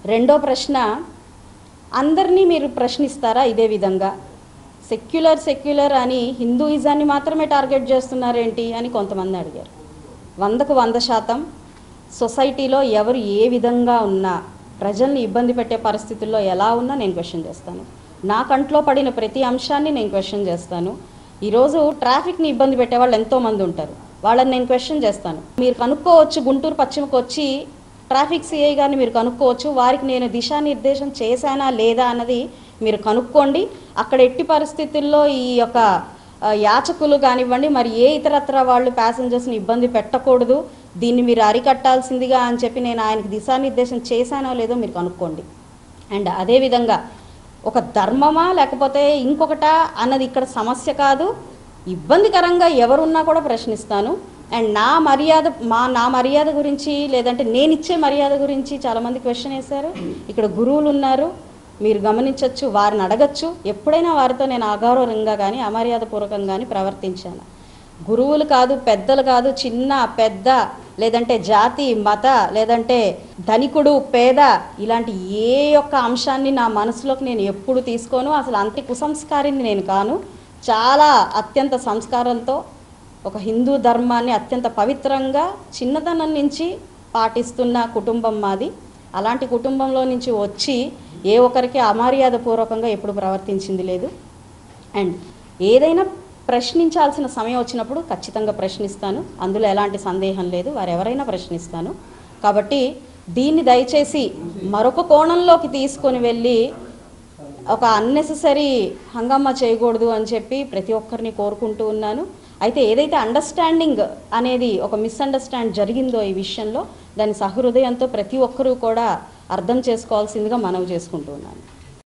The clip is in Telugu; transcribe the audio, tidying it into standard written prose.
రెండో ప్రశ్న, అందరినీ మీరు ప్రశ్నిస్తారా ఇదే విధంగా? సెక్యులర్ అని హిందూయిజాన్ని మాత్రమే టార్గెట్ చేస్తున్నారేంటి అని కొంతమంది అడిగారు. 100కు 100% సొసైటీలో ఎవరు ఏ విధంగా ఉన్నా, ప్రజల్ని ఇబ్బంది పెట్టే పరిస్థితుల్లో ఎలా ఉన్నా నేను క్వశ్చన్ చేస్తాను. నా కంట్లో పడిన ప్రతి అంశాన్ని నేను క్వశ్చన్ చేస్తాను. ఈరోజు ట్రాఫిక్ని ఇబ్బంది పెట్టే వాళ్ళు ఎంతోమంది ఉంటారు, వాళ్ళని నేను క్వశ్చన్ చేస్తాను. మీరు కనుక్కోవచ్చు, గుంటూరు పశ్చిమకు వచ్చి ట్రాఫిక్ సిఐ గారిని మీరు కనుక్కోవచ్చు, వారికి నేను దిశానిర్దేశం చేశానా లేదా అన్నది మీరు కనుక్కోండి. అక్కడ ఎట్టి పరిస్థితుల్లో ఈ యొక్క యాచకులు కానివ్వండి, మరి ఏ ఇతరత్ర వాళ్ళు ప్యాసింజర్స్ని ఇబ్బంది పెట్టకూడదు, దీన్ని మీరు అరికట్టాల్సిందిగా అని చెప్పి నేను ఆయనకి దిశానిర్దేశం చేశానో లేదో మీరు కనుక్కోండి. అండ్ అదేవిధంగా ఒక ధర్మమా లేకపోతే ఇంకొకటా అన్నది ఇక్కడ సమస్య కాదు. ఇబ్బందికరంగా ఎవరున్నా కూడా ప్రశ్నిస్తాను. అండ్ నా మర్యాద గురించి, లేదంటే నేను ఇచ్చే మర్యాద గురించి చాలామంది క్వశ్చన్ వేశారు. ఇక్కడ గురువులు ఉన్నారు, మీరు గమనించవచ్చు, వారిని అడగచ్చు. ఎప్పుడైనా వారితో నేను అగౌరవంగా కానీ అమర్యాదపూర్వకంగా కానీ ప్రవర్తించాను. గురువులు కాదు, పెద్దలు కాదు, చిన్న పెద్ద, లేదంటే జాతి మత, లేదంటే ధనికుడు పేద, ఇలాంటి ఏ ఒక్క అంశాన్ని నా మనసులోకి నేను ఎప్పుడు తీసుకోను. అసలు అంత కుసంస్కారిని నేను కాను. చాలా అత్యంత సంస్కారంతో ఒక హిందూ ధర్మాన్ని అత్యంత పవిత్రంగా చిన్నతనం నుంచి పాటిస్తున్న కుటుంబం మాది. అలాంటి కుటుంబంలో నుంచి వచ్చి ఏ ఒక్కరికి అమర్యాదపూర్వకంగా ఎప్పుడు ప్రవర్తించింది లేదు. అండ్ ఏదైనా ప్రశ్నించాల్సిన సమయం వచ్చినప్పుడు ఖచ్చితంగా ప్రశ్నిస్తాను, అందులో ఎలాంటి సందేహం లేదు. వారెవరైనా ప్రశ్నిస్తాను. కాబట్టి దీన్ని దయచేసి మరొక కోణంలోకి తీసుకొని వెళ్ళి ఒక అన్నెసెసరీ హంగామా చేయకూడదు అని చెప్పి ప్రతి ఒక్కరిని కోరుకుంటూ ఉన్నాను. అయితే ఏదైతే అండర్స్టాండింగ్ అనేది ఒక మిస్అండర్స్టాండ్ జరిగిందో ఈ విషయంలో, దాని సహృదయంతో ప్రతి ఒక్కరూ కూడా అర్థం చేసుకోవాల్సిందిగా మనవి చేసుకుంటూ ఉన్నాను.